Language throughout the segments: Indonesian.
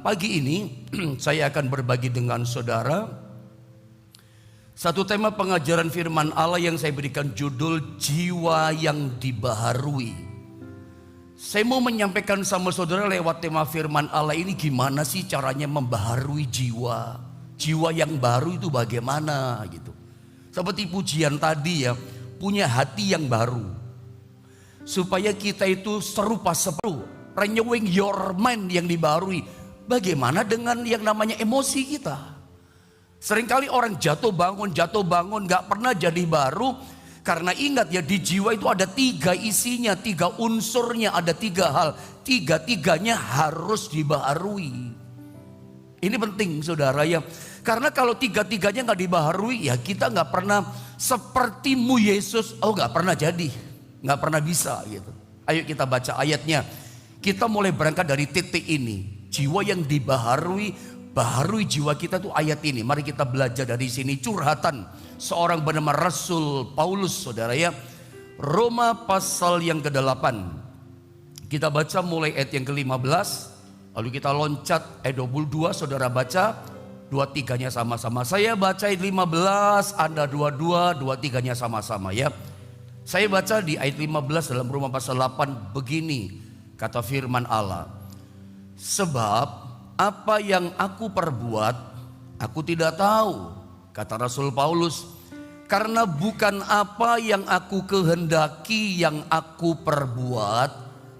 pagi ini saya akan berbagi dengan saudara satu tema pengajaran firman Allah yang saya berikan judul jiwa yang dibaharui. Saya mau menyampaikan sama saudara lewat tema firman Allah ini, gimana sih caranya membaharui jiwa. Jiwa yang baru itu bagaimana gitu. Seperti pujian tadi ya, punya hati yang baru. Supaya kita itu serupa renewing your mind yang dibaharui. Bagaimana dengan yang namanya emosi kita? Seringkali orang jatuh bangun gak pernah jadi baru. Karena ingat ya, di jiwa itu ada 3 isinya, 3 unsurnya, ada 3 hal. 3-3-nya harus dibaharui. Ini penting saudara ya. Karena kalau 3-3-nya gak dibaharui, ya kita gak pernah sepertimu Yesus. Gak pernah jadi, gak pernah bisa gitu. Ayo kita baca ayatnya. Kita mulai berangkat dari titik ini. Jiwa yang dibaharui, baharui jiwa kita tuh ayat ini. Mari kita belajar dari sini. Curhatan seorang bernama Rasul Paulus saudara ya. Roma pasal yang ke-8. Kita baca mulai ayat yang ke-15. Lalu kita loncat ayat 22, saudara baca 2-3-nya sama-sama. Saya baca ayat 15, Anda 22, 2-3-nya sama-sama ya. Saya baca di ayat 15 dalam Roma pasal 8 begini kata firman Allah. Sebab apa yang aku perbuat aku tidak tahu, kata Rasul Paulus, karena bukan apa yang aku kehendaki yang aku perbuat,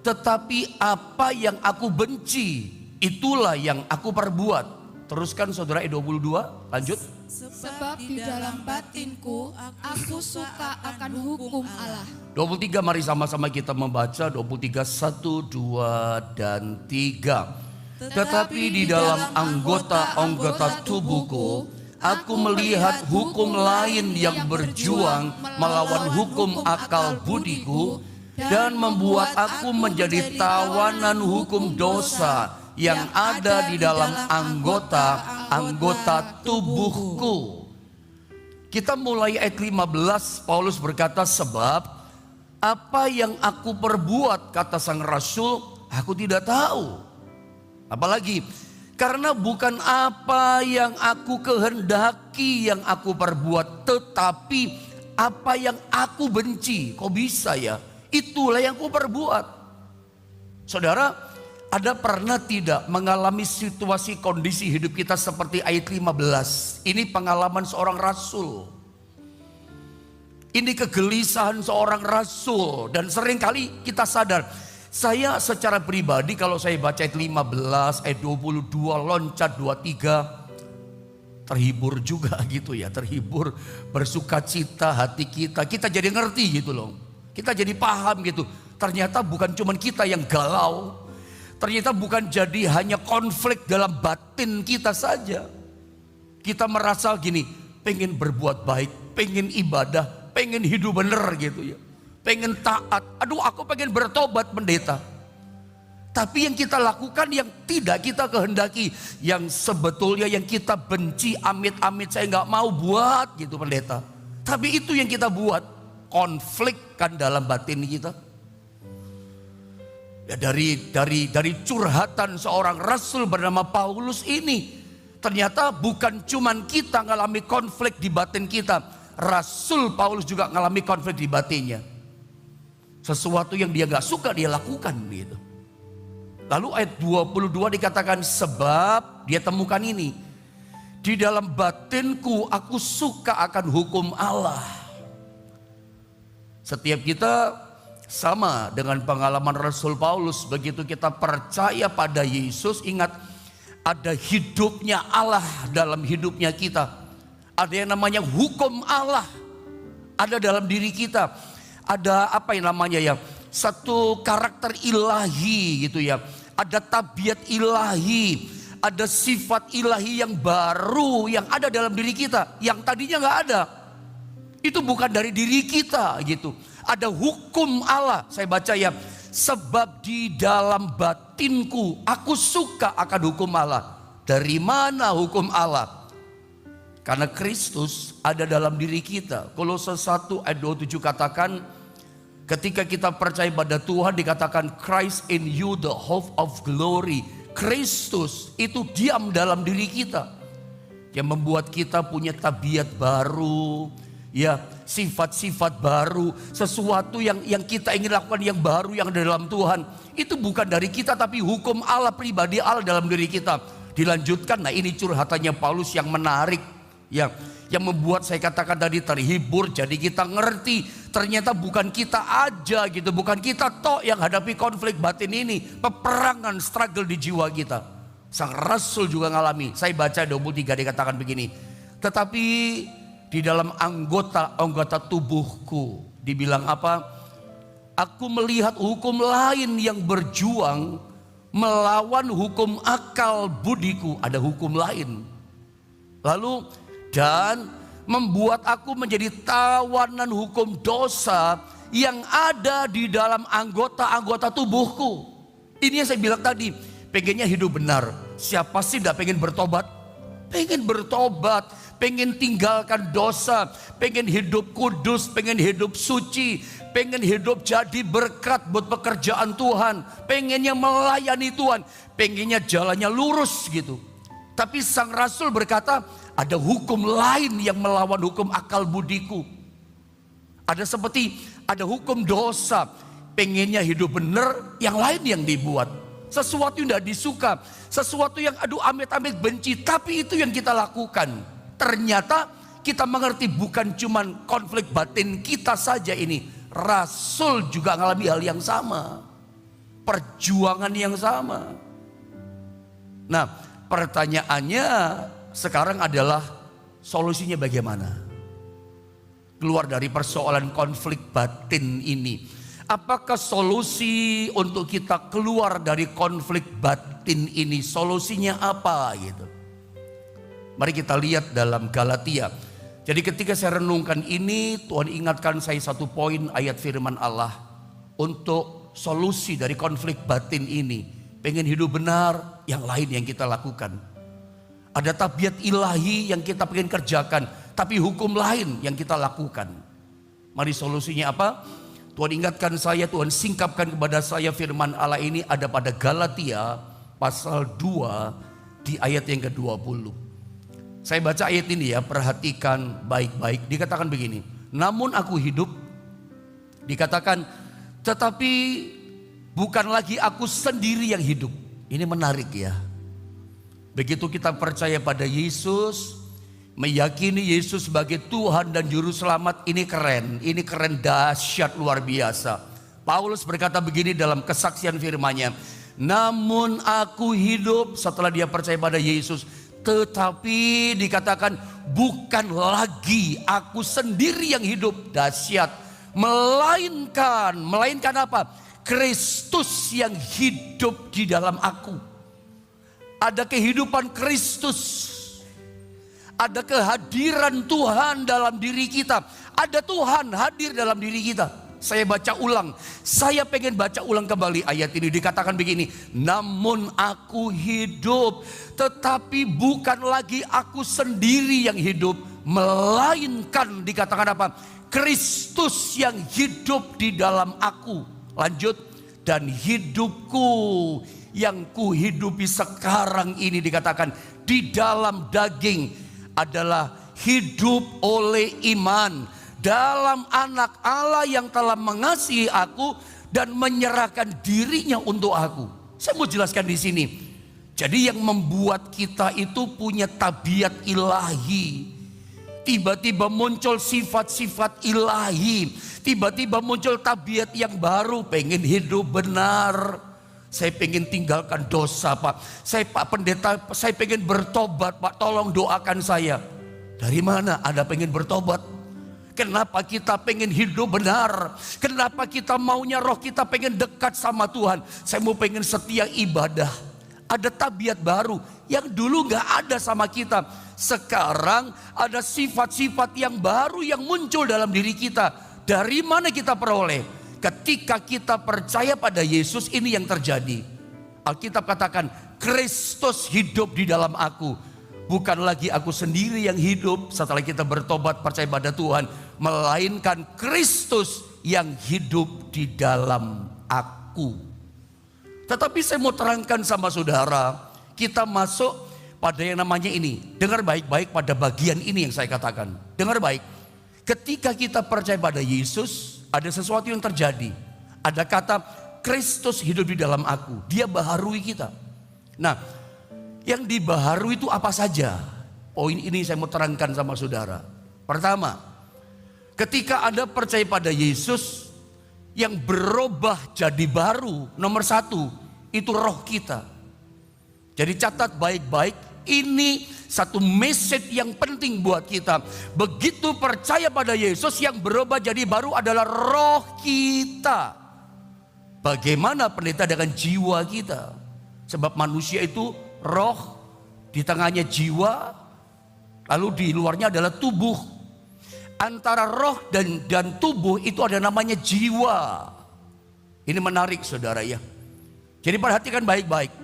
tetapi apa yang aku benci itulah yang aku perbuat. Teruskan saudara ayat 22, lanjut. Sebab di dalam batinku aku suka akan hukum Allah. 23, mari sama-sama kita membaca 23, 1, 2, dan 3. Tetapi di dalam anggota-anggota tubuhku aku melihat hukum lain yang berjuang melawan hukum akal budiku dan membuat aku menjadi tawanan hukum dosa yang ada di dalam anggota tubuhku. Kita mulai ayat 15, Paulus berkata, sebab apa yang aku perbuat, kata sang rasul, aku tidak tahu. Apalagi, karena bukan apa yang aku kehendaki yang aku perbuat, tetapi apa yang aku benci. Kok bisa ya? Itulah yang aku perbuat. Saudara, ada pernah tidak mengalami situasi kondisi hidup kita seperti ayat 15? Ini pengalaman seorang rasul. Ini kegelisahan seorang rasul. Dan seringkali kita sadar, saya secara pribadi kalau saya baca ayat 15, ayat 22, loncat 23, terhibur juga gitu ya. Terhibur, bersuka cita hati kita. Kita jadi ngerti gitu loh. Kita jadi paham gitu. Ternyata bukan cuma kita yang galau. Ternyata bukan jadi hanya konflik dalam batin kita saja. Kita merasa gini, pengen berbuat baik, pengen ibadah, pengen hidup bener gitu ya. Pengen taat, aduh aku pengen bertobat pendeta. Tapi yang kita lakukan yang tidak kita kehendaki, yang sebetulnya yang kita benci, amit-amit saya gak mau buat gitu pendeta. Tapi itu yang kita buat, konflik kan dalam batin kita. Ya dari curhatan seorang rasul bernama Paulus ini, ternyata bukan cuman kita ngalami konflik di batin kita, Rasul Paulus juga ngalami konflik di batinnya. Sesuatu yang dia gak suka dia lakukan gitu. Lalu ayat 22 dikatakan, sebab dia temukan ini, di dalam batinku aku suka akan hukum Allah. Setiap kita sama dengan pengalaman Rasul Paulus. Begitu kita percaya pada Yesus, ingat ada hidupnya Allah dalam hidupnya kita. Ada yang namanya hukum Allah ada dalam diri kita. Ada apa yang namanya ya, satu karakter ilahi gitu ya. Ada tabiat ilahi, ada sifat ilahi yang baru yang ada dalam diri kita, yang tadinya gak ada. Itu bukan dari diri kita gitu. Ada hukum Allah. Saya baca ya, sebab di dalam batinku aku suka akan hukum Allah. Dari mana hukum Allah? Karena Kristus ada dalam diri kita. Kolose 1 ayat 27 katakan, ketika kita percaya pada Tuhan dikatakan Christ in you the hope of glory. Kristus itu diam dalam diri kita, yang membuat kita punya tabiat baru, ya, sifat-sifat baru, sesuatu yang kita ingin lakukan yang baru yang ada dalam Tuhan. Itu bukan dari kita, tapi hukum Allah, pribadi Allah dalam diri kita. Dilanjutkan, nah ini curhatannya Paulus yang menarik, ya, yang membuat saya katakan tadi terhibur. Jadi kita ngerti ternyata bukan kita aja gitu, bukan kita tok yang hadapi konflik batin ini, peperangan, struggle di jiwa kita. Sang Rasul juga ngalami. Saya baca 23 dikatakan begini, tetapi di dalam anggota tubuhku, dibilang apa? Aku melihat hukum lain yang berjuang melawan hukum akal budiku. Ada hukum lain. Lalu, dan membuat aku menjadi tawanan hukum dosa yang ada di dalam anggota-anggota tubuhku. Ini yang saya bilang tadi, pengennya hidup benar. Siapa sih tidak pengen bertobat? Pengen bertobat, pengen tinggalkan dosa, pengen hidup kudus, pengen hidup suci, pengen hidup jadi berkat buat pekerjaan Tuhan, pengennya melayani Tuhan, pengennya jalannya lurus gitu. Tapi sang Rasul berkata, ada hukum lain yang melawan hukum akal budiku. Ada hukum dosa, pengennya hidup benar, yang lain yang dibuat. Sesuatu yang tidak disuka, sesuatu yang aduh amit-amit benci, tapi itu yang kita lakukan. Ternyata kita mengerti bukan cuma konflik batin kita saja ini. Rasul juga mengalami hal yang sama, perjuangan yang sama. Nah, pertanyaannya sekarang adalah solusinya bagaimana? Keluar dari persoalan konflik batin ini. Apakah solusi untuk kita keluar dari konflik batin ini? Solusinya apa gitu? Mari kita lihat dalam Galatia. Jadi ketika saya renungkan ini, Tuhan ingatkan saya satu poin ayat firman Allah. Untuk solusi dari konflik batin ini, pengen hidup benar, yang lain yang kita lakukan. Ada tabiat ilahi yang kita pengen kerjakan, tapi hukum lain yang kita lakukan. Mari solusinya apa? Tuhan ingatkan saya, Tuhan singkapkan kepada saya firman Allah ini ada pada Galatia pasal 2 di ayat yang ke-20. Saya baca ayat ini ya, perhatikan baik-baik. Dikatakan begini, namun aku hidup, dikatakan tetapi bukan lagi aku sendiri yang hidup. Ini menarik ya. Begitu kita percaya pada Yesus, meyakini Yesus sebagai Tuhan dan Juru Selamat, ini keren dahsyat luar biasa. Paulus berkata begini dalam kesaksian firman-Nya, namun aku hidup setelah dia percaya pada Yesus, tetapi dikatakan bukan lagi aku sendiri yang hidup, dahsyat, melainkan apa? Kristus yang hidup di dalam aku. Ada kehidupan Kristus. Ada kehadiran Tuhan dalam diri kita. Ada Tuhan hadir dalam diri kita. Saya baca ulang. Saya pengen baca ulang kembali ayat ini. Dikatakan begini, namun aku hidup, tetapi bukan lagi aku sendiri yang hidup, melainkan dikatakan apa? Kristus yang hidup di dalam aku. Lanjut, dan hidupku yang kuhidupi sekarang ini dikatakan di dalam daging adalah hidup oleh iman dalam anak Allah yang telah mengasihi aku dan menyerahkan dirinya untuk aku. Saya mau jelaskan di sini. Jadi yang membuat kita itu punya tabiat ilahi, tiba-tiba muncul sifat-sifat ilahi, tiba-tiba muncul tabiat yang baru, pengen hidup benar. Saya pengen tinggalkan dosa Pak. Pak Pendeta, saya pengen bertobat Pak, tolong doakan saya. Dari mana Anda pengen bertobat? Kenapa kita pengen hidup benar? Kenapa kita maunya roh kita pengen dekat sama Tuhan? Saya mau pengen setia ibadah. Ada tabiat baru yang dulu gak ada sama kita. Sekarang ada sifat-sifat yang baru yang muncul dalam diri kita. Dari mana kita peroleh? Ketika kita percaya pada Yesus, ini yang terjadi. Alkitab katakan, Kristus hidup di dalam aku. Bukan lagi aku sendiri yang hidup setelah kita bertobat percaya pada Tuhan, melainkan Kristus yang hidup di dalam aku. Tetapi saya mau terangkan sama saudara, kita masuk pada yang namanya ini. Dengar baik-baik pada bagian ini yang saya katakan. Dengar baik. Ketika kita percaya pada Yesus, ada sesuatu yang terjadi. Ada kata Kristus hidup di dalam aku. Dia baharui kita. Nah, yang dibaharui itu apa saja? Poin ini saya mau terangkan sama saudara. Pertama, ketika Anda percaya pada Yesus, yang berubah jadi baru, nomor satu, itu roh kita. Jadi catat baik-baik. Ini satu message yang penting buat kita. Begitu percaya pada Yesus, yang berubah jadi baru adalah roh kita. Bagaimana pendeta dengan jiwa kita? Sebab manusia itu roh, di tengahnya jiwa, lalu di luarnya adalah tubuh. Antara roh dan tubuh itu ada namanya jiwa. Ini menarik saudara ya. Jadi perhatikan baik-baik.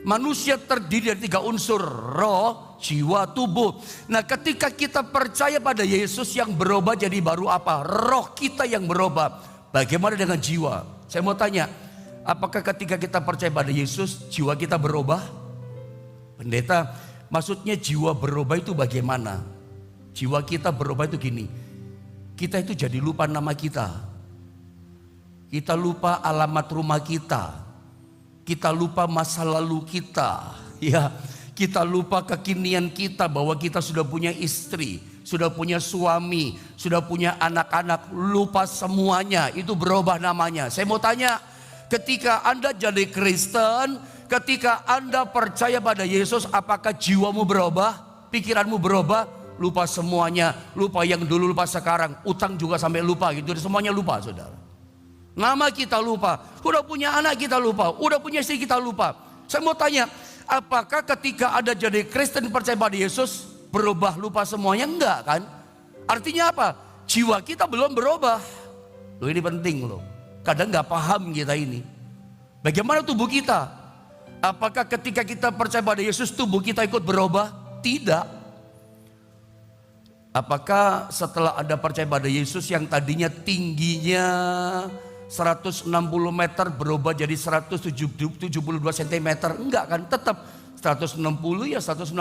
Manusia terdiri dari 3 unsur, roh, jiwa, tubuh. Nah, ketika kita percaya pada Yesus, yang berubah jadi baru apa? Roh kita yang berubah. Bagaimana dengan jiwa? Saya mau tanya, apakah ketika kita percaya pada Yesus, jiwa kita berubah? Pendeta, maksudnya jiwa berubah itu bagaimana? Jiwa kita berubah itu gini, kita itu jadi lupa nama kita. Kita lupa alamat rumah kita. Kita lupa masa lalu kita, ya. Kita lupa kekinian kita bahwa kita sudah punya istri, sudah punya suami, sudah punya anak-anak. Lupa semuanya, itu berubah namanya. Saya mau tanya, ketika Anda jadi Kristen, ketika Anda percaya pada Yesus, apakah jiwamu berubah? Pikiranmu berubah? Lupa semuanya, lupa yang dulu, lupa sekarang. Utang juga sampai lupa gitu, semuanya lupa saudara. Nama kita lupa, udah punya anak kita lupa, udah punya istri kita lupa. Saya mau tanya, apakah ketika ada jadi Kristen percaya pada Yesus berubah lupa semuanya? Enggak kan? Artinya apa? Jiwa kita belum berubah. Loh, ini penting loh. Kadang nggak paham kita ini. Bagaimana tubuh kita? Apakah ketika kita percaya pada Yesus tubuh kita ikut berubah? Tidak. Apakah setelah Anda percaya pada Yesus yang tadinya tingginya 160 meter berubah jadi 172 cm? Enggak kan, tetap 160 ya 160.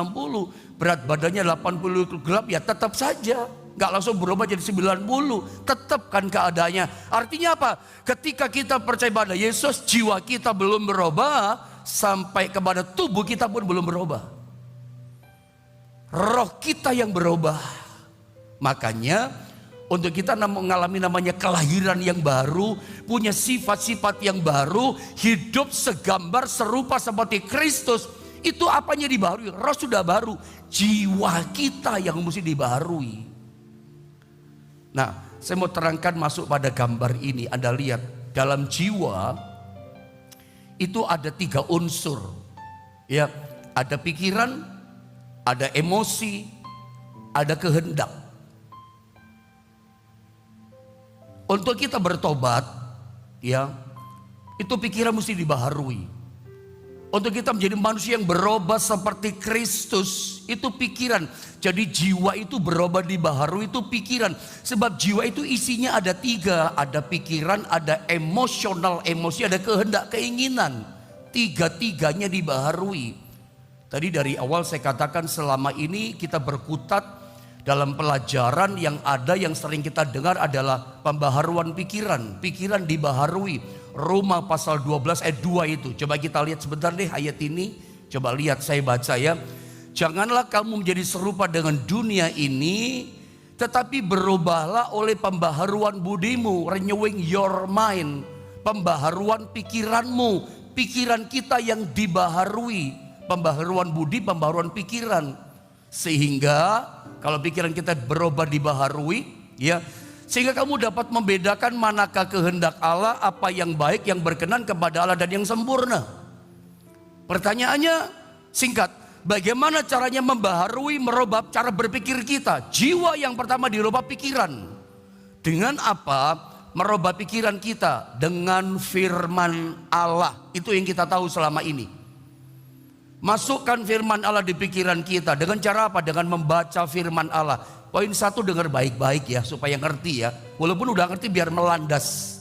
Berat badannya 80 kg ya tetap saja. Enggak langsung berubah jadi 90, tetap kan keadaannya. Artinya apa? Ketika kita percaya pada Yesus, jiwa kita belum berubah, sampai kepada tubuh kita pun belum berubah. Roh kita yang berubah. Makanya untuk kita mengalami namanya kelahiran yang baru, punya sifat-sifat yang baru, hidup segambar serupa seperti Kristus. Itu apanya dibaharui? Roh sudah baru, jiwa kita yang mesti dibaharui. Nah, saya mau terangkan masuk pada gambar ini. Anda lihat, dalam jiwa itu ada 3 unsur. Ya, ada pikiran, ada emosi, ada kehendak. Untuk kita bertobat, ya, itu pikiran mesti dibaharui. Untuk kita menjadi manusia yang berubah seperti Kristus, itu pikiran. Jadi jiwa itu berubah dibaharui, itu pikiran. Sebab jiwa itu isinya ada 3, ada pikiran, ada emosional, emosi, ada kehendak, keinginan. 3-tiganya dibaharui. Tadi dari awal saya katakan selama ini kita berkutat dalam pelajaran yang ada, yang sering kita dengar adalah pembaharuan pikiran. Pikiran dibaharui. Roma pasal 12 ayat 2 itu. Coba kita lihat sebentar deh ayat ini. Coba lihat, saya baca ya. Janganlah kamu menjadi serupa dengan dunia ini, tetapi berubahlah oleh pembaharuan budimu. Renewing your mind. Pembaharuan pikiranmu. Pikiran kita yang dibaharui. Pembaharuan budi, pembaharuan pikiran. Sehingga kalau pikiran kita berubah dibaharui, ya, sehingga kamu dapat membedakan manakah kehendak Allah, apa yang baik, yang berkenan kepada Allah dan yang sempurna. Pertanyaannya singkat, bagaimana caranya membaharui, merubah cara berpikir kita? Jiwa yang pertama dirubah pikiran. Dengan apa merubah pikiran kita? Dengan firman Allah. Itu yang kita tahu selama ini. Masukkan firman Allah di pikiran kita. Dengan cara apa? Dengan membaca firman Allah. Poin 1, dengar baik-baik ya, supaya ngerti ya. Walaupun udah ngerti biar melandas.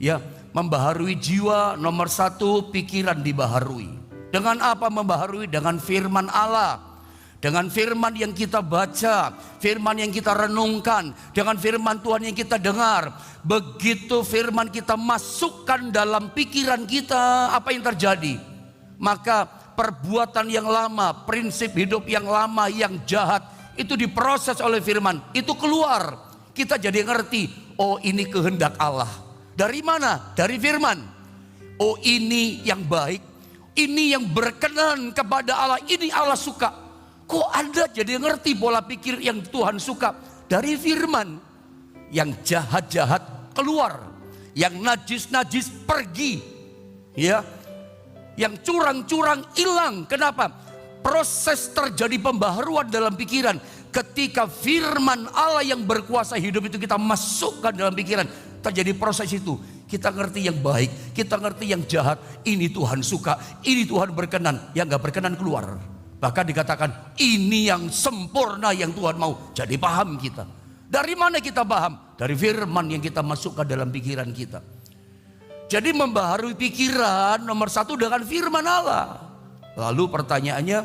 Ya, membaharui jiwa, nomor satu pikiran dibaharui. Dengan apa membaharui? Dengan firman Allah. Dengan firman yang kita baca, firman yang kita renungkan, dengan firman Tuhan yang kita dengar. Begitu firman kita masukkan dalam pikiran kita, apa yang terjadi? Maka perbuatan yang lama, prinsip hidup yang lama, yang jahat, itu diproses oleh firman, itu keluar. Kita jadi ngerti, oh ini kehendak Allah. Dari mana? Dari firman. Oh ini yang baik, ini yang berkenan kepada Allah, ini Allah suka. Kok Anda jadi ngerti pola pikir yang Tuhan suka? Dari firman. Yang jahat-jahat keluar, yang najis-najis pergi, ya. Yang curang-curang hilang. Kenapa? Proses terjadi pembaharuan dalam pikiran. Ketika firman Allah yang berkuasa hidup itu kita masukkan dalam pikiran, terjadi proses itu. Kita ngerti yang baik, kita ngerti yang jahat. Ini Tuhan suka, ini Tuhan berkenan. Yang gak berkenan keluar. Bahkan dikatakan ini yang sempurna yang Tuhan mau. Jadi paham kita. Dari mana kita paham? Dari firman yang kita masukkan dalam pikiran kita. Jadi membaharui pikiran nomor satu dengan firman Allah. Lalu pertanyaannya,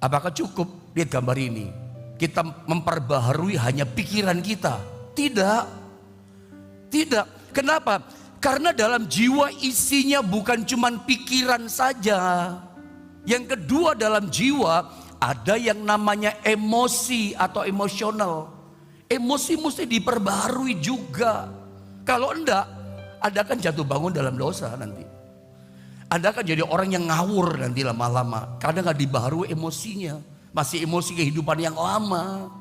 apakah cukup? Lihat gambar ini. Kita memperbaharui hanya pikiran kita. Tidak. Tidak. Kenapa? Karena dalam jiwa isinya bukan cuma pikiran saja. Yang kedua, dalam jiwa ada yang namanya emosi atau emosional. Emosi mesti diperbaharui juga. Kalau enggak, Anda akan jatuh bangun dalam dosa nanti. Anda akan jadi orang yang ngawur nanti lama-lama. Karena gak dibaharui emosinya. Masih emosi kehidupan yang lama.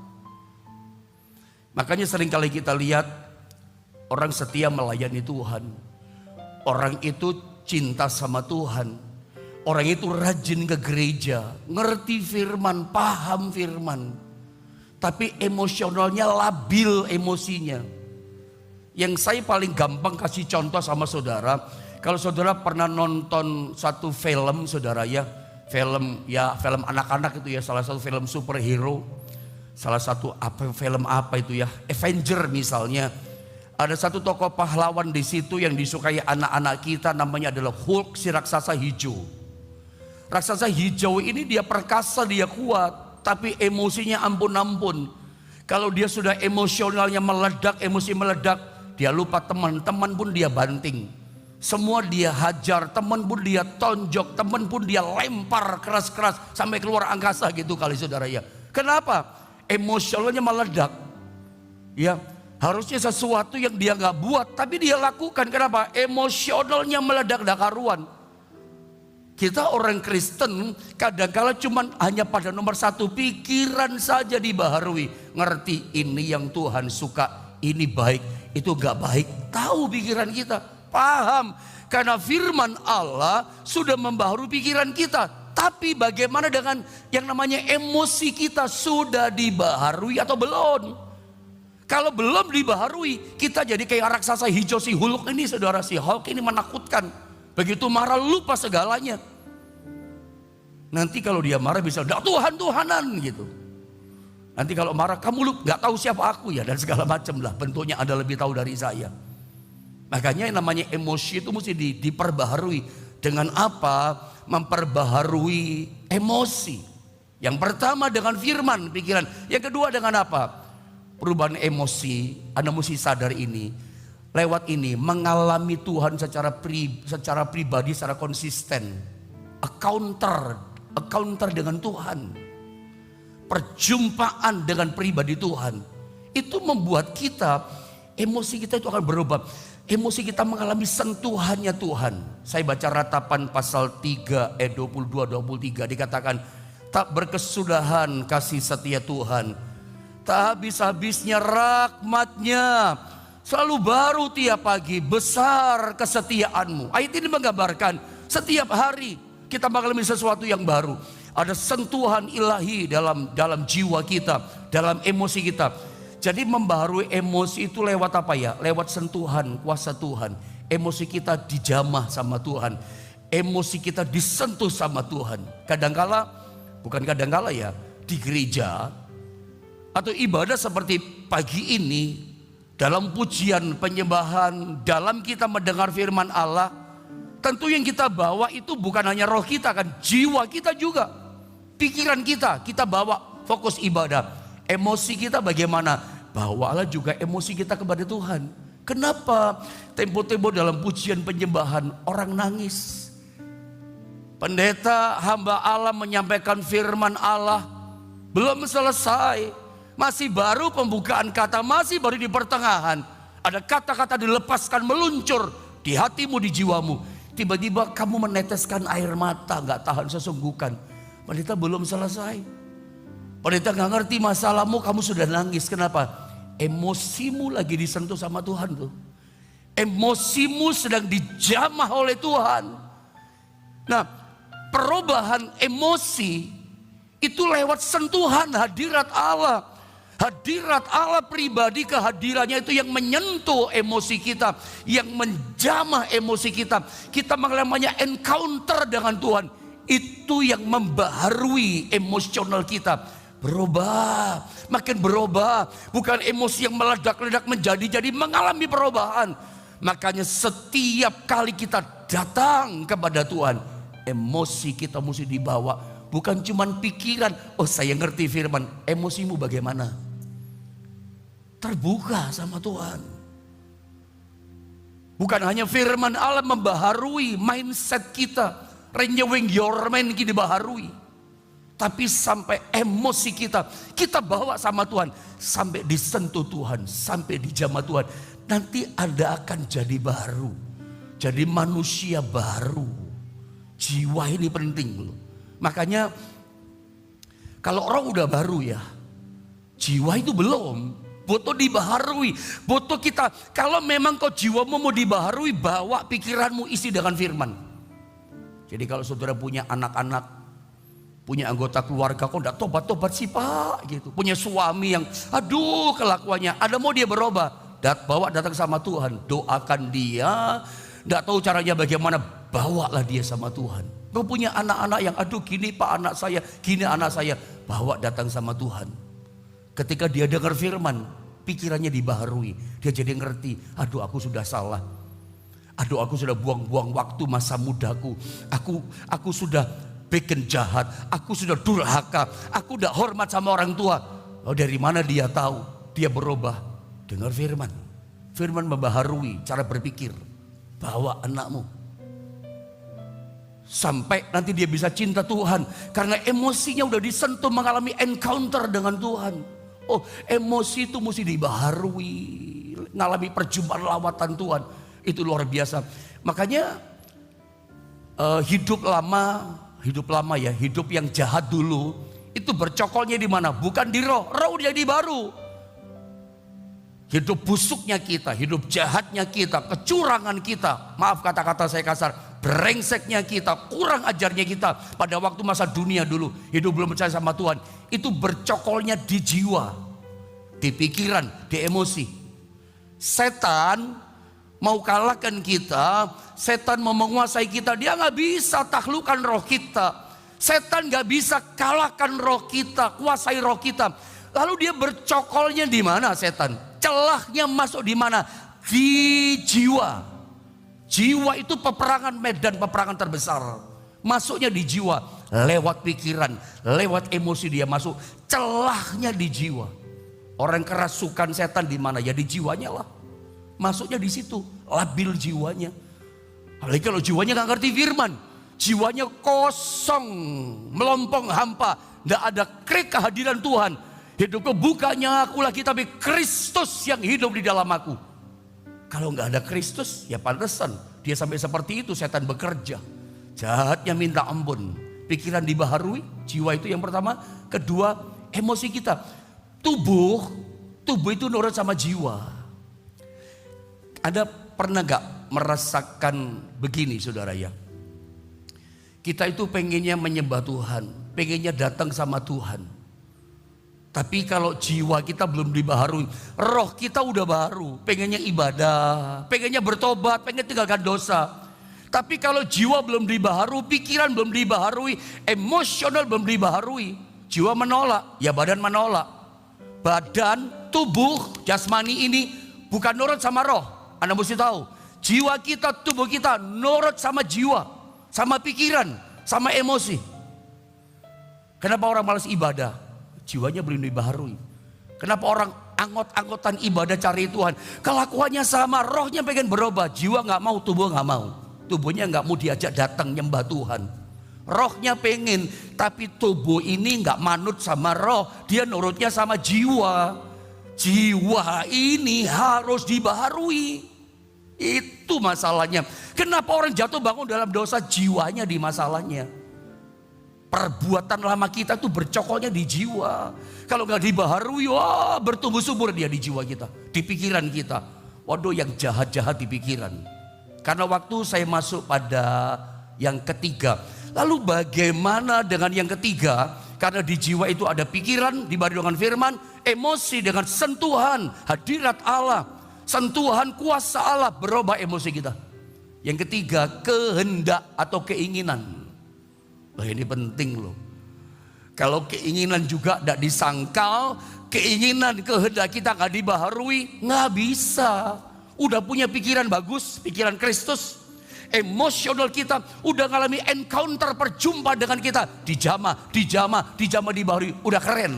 Makanya seringkali kita lihat orang setia melayani Tuhan. Orang itu cinta sama Tuhan. Orang itu rajin ke gereja, ngerti firman, paham firman. Tapi emosionalnya labil emosinya. Yang saya paling gampang kasih contoh sama saudara. Kalau saudara pernah nonton satu film saudara ya. Film anak-anak itu ya, salah satu film superhero. Salah satu film apa itu ya, Avenger misalnya. Ada satu tokoh pahlawan di situ yang disukai anak-anak kita, namanya adalah Hulk, si raksasa hijau. Raksasa hijau ini dia perkasa, dia kuat, tapi emosinya ampun-ampun. Kalau dia sudah emosionalnya meledak, emosi meledak, dia lupa teman-teman pun dia banting. Semua dia hajar, teman pun dia tonjok, teman pun dia lempar keras-keras sampai keluar angkasa gitu kali saudara ya. Kenapa? Emosionalnya meledak. Ya, harusnya sesuatu yang dia nggak buat, tapi dia lakukan. Kenapa? Emosionalnya meledak, dak karuan. Kita orang Kristen kadang-kala cuma hanya pada nomor satu, pikiran saja dibaharui. Ngerti ini yang Tuhan suka, ini baik, itu gak baik. Tahu pikiran kita, paham. Karena firman Allah sudah membaharui pikiran kita. Tapi bagaimana dengan yang namanya emosi kita, sudah dibaharui atau belum? Kalau belum dibaharui, kita jadi kayak raksasa hijau si Hulk ini saudara. Si Hulk ini menakutkan. Begitu marah lupa segalanya. Nanti kalau dia marah bisa Tuhan-Tuhanan gitu. Nanti kalau marah kamu gak tahu siapa aku ya, dan segala macam lah. Bentuknya Anda lebih tahu dari saya. Makanya yang namanya emosi itu mesti diperbaharui. Dengan apa? Memperbaharui emosi. Yang pertama dengan firman pikiran. Yang kedua dengan apa? Perubahan emosi. Anda mesti sadar ini. Lewat ini mengalami Tuhan secara pribadi, secara konsisten. Encounter dengan Tuhan. Perjumpaan dengan pribadi Tuhan. Itu membuat kita, emosi kita itu akan berubah. Emosi kita mengalami sentuhannya Tuhan. Saya baca Ratapan pasal 3 ayat 22-23 dikatakan, tak berkesudahan kasih setia Tuhan, tak habis-habisnya rahmat-Nya, selalu baru tiap pagi, besar kesetiaanmu. Ayat ini menggambarkan setiap hari kita mengalami sesuatu yang baru. Ada sentuhan ilahi dalam jiwa kita, dalam emosi kita. Jadi membaharui emosi itu lewat apa ya? Lewat sentuhan kuasa Tuhan. Emosi kita dijamah sama Tuhan. Emosi kita disentuh sama Tuhan. Bukan kadangkala ya, di gereja atau ibadah seperti pagi ini, dalam pujian, penyembahan, dalam kita mendengar firman Allah, tentu yang kita bawa itu bukan hanya roh kita kan, jiwa kita juga, pikiran kita bawa fokus ibadah. Emosi kita bagaimana? Bawalah juga emosi kita kepada Tuhan. Kenapa tempo-tempo dalam pujian penyembahan orang nangis? Pendeta hamba Allah menyampaikan firman Allah, belum selesai, masih baru pembukaan kata, masih baru di pertengahan. Ada kata-kata dilepaskan meluncur di hatimu, di jiwamu. Tiba-tiba kamu meneteskan air mata, gak tahan sesungguhkan. Pendeta belum selesai. Pendeta gak ngerti masalahmu, kamu sudah nangis. Kenapa? Emosimu lagi disentuh sama Tuhan tuh. Emosimu sedang dijamah oleh Tuhan. Nah, perubahan emosi itu lewat sentuhan hadirat Allah. Hadirat Allah pribadi, kehadirannya itu yang menyentuh emosi kita, yang menjamah emosi kita. Kita namanya encounter dengan Tuhan. Itu yang membaharui emosional kita. Berubah, makin berubah. Bukan emosi yang meledak-ledak menjadi mengalami perubahan. Makanya setiap kali kita datang kepada Tuhan, emosi kita mesti dibawa. Bukan cuman pikiran, oh saya ngerti firman. Emosimu bagaimana? Terbuka sama Tuhan. Bukan hanya firman Allah membaharui mindset kita, renewing your mind kita dibaharui. Tapi sampai emosi kita bawa sama Tuhan. Sampai disentuh Tuhan, sampai dijamah Tuhan. Nanti Anda akan jadi baru. Jadi manusia baru. Jiwa ini penting loh. Makanya kalau orang udah baru ya, jiwa itu belum. Butuh dibaharui. Butuh kita, kalau memang kau jiwamu mau dibaharui, bawa pikiranmu isi dengan firman. Jadi kalau saudara punya anak-anak, punya anggota keluarga, kok enggak tobat-tobat sih pak gitu. Punya suami yang aduh kelakuannya, ada mau dia berubah, bawa datang sama Tuhan, doakan dia. Enggak tahu caranya bagaimana, bawalah dia sama Tuhan. Kau punya anak-anak yang aduh gini pak anak saya, gini anak saya, bawa datang sama Tuhan. Ketika dia dengar firman, pikirannya dibaharui, dia jadi ngerti, aduh aku sudah salah, aduh aku sudah buang-buang waktu masa mudaku, aku sudah bikin jahat, aku sudah durhaka, aku tidak hormat sama orang tua. Oh, dari mana dia tahu? Dia berubah. Dengar firman. Firman membaharui cara berpikir. Bawa anakmu. Sampai nanti dia bisa cinta Tuhan. Karena emosinya udah disentuh, mengalami encounter dengan Tuhan. Oh, emosi itu mesti dibaharui. Ngalami perjumpaan lawatan Tuhan. Itu luar biasa. Makanya hidup lama ya, hidup yang jahat dulu itu bercokolnya di mana? Bukan di roh, roh jadi baru. Hidup busuknya kita, hidup jahatnya kita, kecurangan kita, maaf kata-kata saya kasar, brengseknya kita, kurang ajarnya kita pada waktu masa dunia dulu, hidup belum percaya sama Tuhan, itu bercokolnya di jiwa, di pikiran, di emosi. Setan mau kalahkan kita, setan mau menguasai kita, dia gak bisa taklukkan roh kita. Setan gak bisa kalahkan roh kita, kuasai roh kita. Lalu dia bercokolnya di mana setan? Celahnya masuk di mana? Di jiwa. Jiwa itu peperangan, medan peperangan terbesar. Masuknya di jiwa, lewat pikiran, lewat emosi dia masuk. Celahnya di jiwa. Orang kerasukan setan di mana? Ya di jiwanya lah. Masuknya di situ, labil jiwanya. Apalagi kalau jiwanya gak ngerti firman, jiwanya kosong, melompong hampa, gak ada kehadiran Tuhan. Hidupku bukannya aku lagi, tapi Kristus yang hidup di dalam aku. Kalau gak ada Kristus, ya pantesan dia sampai seperti itu, setan bekerja. Jahatnya minta ampun, pikiran dibaharui, jiwa itu yang pertama. Kedua, emosi kita. Tubuh itu nurut sama jiwa. Anda pernah gak merasakan begini saudara ya? Kita itu pengennya menyembah Tuhan, pengennya datang sama Tuhan. Tapi kalau jiwa kita belum dibaharui, roh kita udah baru, pengennya ibadah, pengennya bertobat, pengen tinggalkan dosa. Tapi kalau jiwa belum dibaharui, pikiran belum dibaharui, emosional belum dibaharui, jiwa menolak, ya badan menolak. Badan, tubuh, jasmani ini bukan nurut sama roh. Anda mesti tahu, jiwa kita, tubuh kita nurut sama jiwa, sama pikiran, sama emosi. Kenapa orang malas ibadah? Jiwanya belum dibaharui. Kenapa orang anggot-anggotan ibadah cari Tuhan? Kelakuannya sama, rohnya pengen berubah, jiwa nggak mau, tubuh nggak mau. Tubuhnya nggak mau diajak datang nyembah Tuhan. Rohnya pengen, tapi tubuh ini nggak manut sama roh, dia nurutnya sama jiwa. Jiwa ini harus dibaharui. Itu masalahnya. Kenapa orang jatuh bangun dalam dosa? Jiwanya di masalahnya. Perbuatan lama kita tuh bercokolnya di jiwa. Kalau nggak dibaharui, wah, bertumbuh subur dia di jiwa kita, di pikiran kita. Waduh, yang jahat-jahat di pikiran. Karena waktu saya masuk pada yang ketiga. Lalu bagaimana dengan yang ketiga? Karena di jiwa itu ada pikiran dibarengi dengan firman, emosi dengan sentuhan hadirat Allah, sentuhan kuasa Allah berubah emosi kita. Yang ketiga, kehendak atau keinginan. Wah, ini penting loh. Kalau keinginan juga tidak disangkal, keinginan kehendak kita nggak dibaharui, nggak bisa. Udah punya pikiran bagus, pikiran Kristus, emosional kita udah ngalami encounter, perjumpaan dengan kita, dijamah dibaharui, udah keren,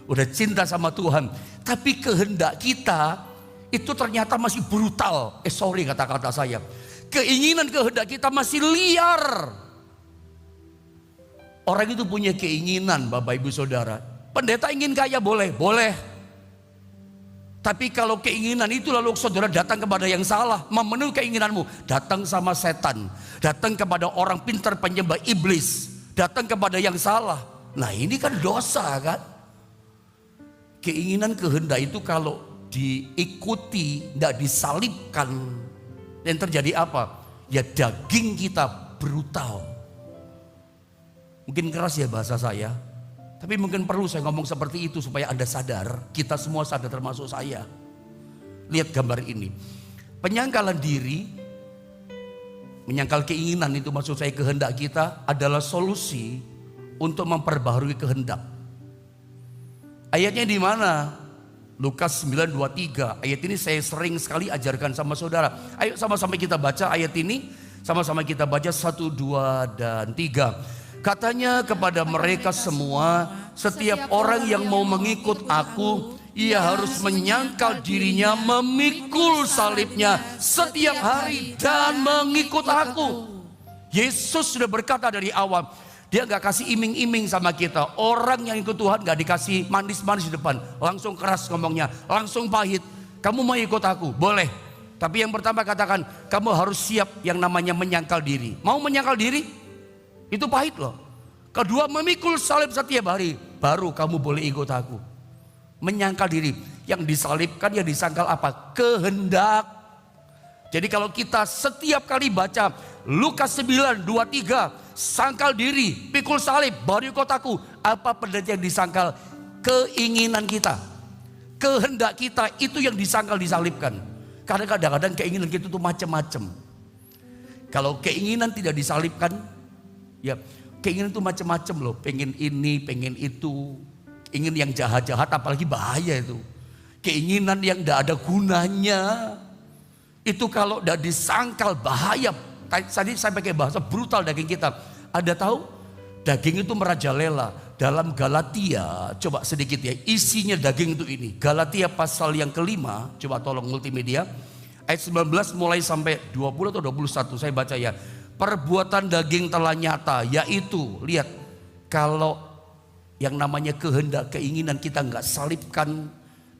udah cinta sama Tuhan. Tapi kehendak kita itu ternyata masih brutal. Sorry kata-kata saya. Keinginan kehendak kita masih liar. Orang itu punya keinginan, Bapak Ibu Saudara. Pendeta ingin kaya, boleh. Tapi kalau keinginan itu lalu saudara datang kepada yang salah, memenuhi keinginanmu, datang sama setan, datang kepada orang pintar penyembah iblis, datang kepada yang salah. Nah, ini kan dosa kan? Keinginan kehendak itu kalau diikuti, tidak disalibkan, yang terjadi apa? Ya daging kita brutal. Mungkin keras ya bahasa saya, tapi mungkin perlu saya ngomong seperti itu supaya Anda sadar, kita semua sadar termasuk saya. Lihat gambar ini. Penyangkalan diri, menyangkal keinginan itu maksud saya kehendak kita adalah solusi untuk memperbaharui kehendak. Ayatnya di mana? Lukas 9:23. Ayat ini saya sering sekali ajarkan sama saudara. Ayo sama-sama kita baca ayat ini. Sama-sama kita baca 1, 2, dan 3. Katanya kepada mereka semua, setiap orang yang mau mengikut aku, ia harus menyangkal dirinya, memikul salibnya setiap hari dan mengikut aku. Yesus sudah berkata dari awal, dia gak kasih iming-iming sama kita. Orang yang ikut Tuhan gak dikasih manis-manis di depan, langsung keras ngomongnya, langsung pahit. Kamu mau ikut aku? Boleh. Tapi yang pertama katakan, kamu harus siap yang namanya menyangkal diri. Mau menyangkal diri? Itu pahit loh. Kedua, memikul salib setiap hari, baru kamu boleh ikut aku. Menyangkal diri. Yang disalibkan, yang disangkal apa? Kehendak. Jadi kalau kita setiap kali baca Lukas 9:23, sangkal diri, pikul salib, baru ikut aku. Apa pendeta yang disangkal? Keinginan kita, kehendak kita, itu yang disangkal, disalibkan. Karena kadang-kadang keinginan kita itu macam-macam. Kalau keinginan tidak disalibkan, ya keinginan itu macam-macam loh. Pengen ini, pengen itu, ingin yang jahat-jahat, apalagi bahaya itu. Keinginan yang tidak ada gunanya, itu kalau tidak disangkal bahaya. Tadi saya pakai bahasa brutal daging kita. Ada tahu? Daging itu merajalela. Dalam Galatia, coba sedikit ya, isinya daging itu ini. Galatia pasal yang kelima, coba tolong multimedia. Ayat 19 mulai sampai 20 atau 21, saya baca ya. Perbuatan daging telah nyata, yaitu, lihat, kalau yang namanya kehendak, keinginan kita nggak salibkan,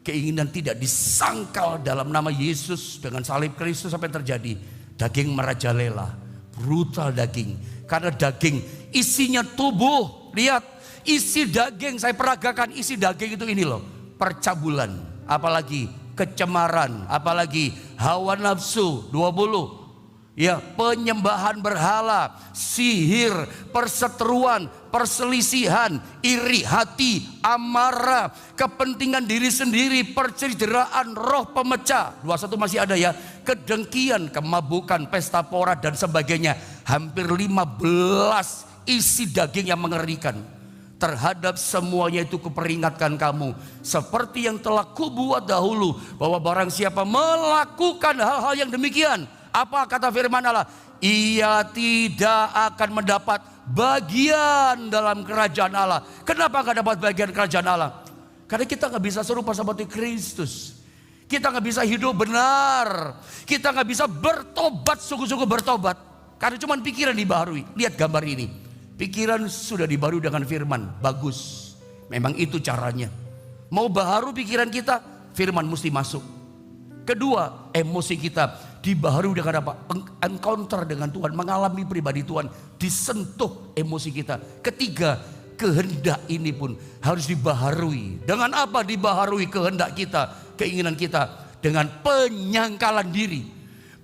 keinginan tidak disangkal dalam nama Yesus dengan salib Kristus, apa yang terjadi? Daging merajalela, brutal daging. Karena daging isinya tubuh, lihat. Isi daging, saya peragakan isi daging itu ini loh. Percabulan, apalagi kecemaran, apalagi hawa nafsu, 20. Ya, penyembahan berhala, sihir, perseteruan, perselisihan, iri hati, amarah, kepentingan diri sendiri, percederaan, roh pemecah. 21 masih ada ya. Kedengkian, kemabukan, pesta pora dan sebagainya. Hampir 15 isi daging yang mengerikan. terhadap semuanya itu kuperingatkan kamu, seperti yang telah kubuat dahulu, bahwa barang siapa melakukan hal-hal yang demikian, apa kata firman Allah? Ia tidak akan mendapat bagian dalam kerajaan Allah. Kenapa gak dapat bagian kerajaan Allah? Karena kita gak bisa serupa seperti Kristus. Kita gak bisa hidup benar. Kita gak bisa bertobat, sungguh-sungguh bertobat. Karena cuma pikiran dibaharui. Lihat gambar ini. Pikiran sudah dibaharui dengan firman. Bagus. Memang itu caranya. Mau baharu pikiran kita, firman mesti masuk. Kedua, emosi kita dibaharui dengan apa? Encounter dengan Tuhan, mengalami pribadi Tuhan, disentuh emosi kita. Ketiga, kehendak ini pun harus dibaharui. Dengan apa dibaharui kehendak kita, keinginan kita? Dengan penyangkalan diri.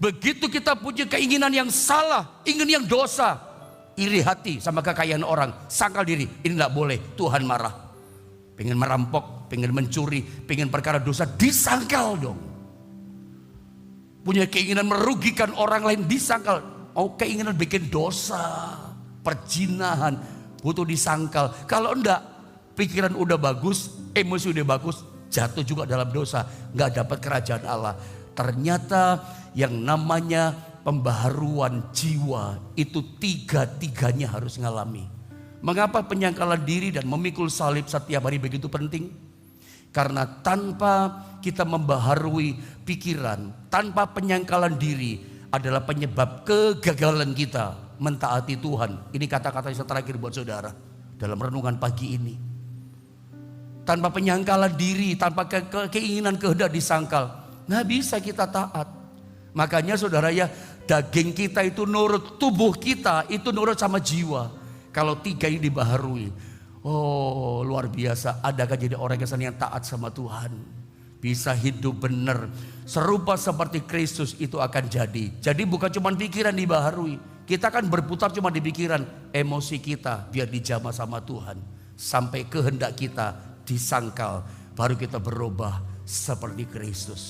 Begitu kita punya keinginan yang salah, ingin yang dosa, iri hati sama kekayaan orang, sangkal diri, ini tidak boleh, Tuhan marah. Pengen merampok, pengen mencuri, pengen perkara dosa, disangkal dong. Punya keinginan merugikan orang lain, disangkal. Oh, keinginan bikin dosa, perzinahan, butuh disangkal. Kalau enggak, pikiran udah bagus, emosi udah bagus, jatuh juga dalam dosa, nggak dapat kerajaan Allah. Ternyata yang namanya pembaharuan jiwa itu tiga-tiganya harus ngalami. Mengapa penyangkalan diri dan memikul salib setiap hari begitu penting? Karena tanpa kita membaharui pikiran, tanpa penyangkalan diri adalah penyebab kegagalan kita mentaati Tuhan. Ini kata-kata yang terakhir buat saudara dalam renungan pagi ini. Tanpa penyangkalan diri, tanpa keinginan kehendak disangkal, nggak bisa kita taat. Makanya saudara ya, daging kita itu nurut, tubuh kita itu nurut sama jiwa. Kalau tiga ini dibaharui, oh luar biasa. Adakah jadi orang yang taat sama Tuhan, bisa hidup benar serupa seperti Kristus, itu akan jadi. Jadi bukan cuma pikiran dibaharui, kita kan berputar cuma di pikiran. Emosi kita biar dijamah sama Tuhan, sampai kehendak kita disangkal, baru kita berubah seperti Kristus.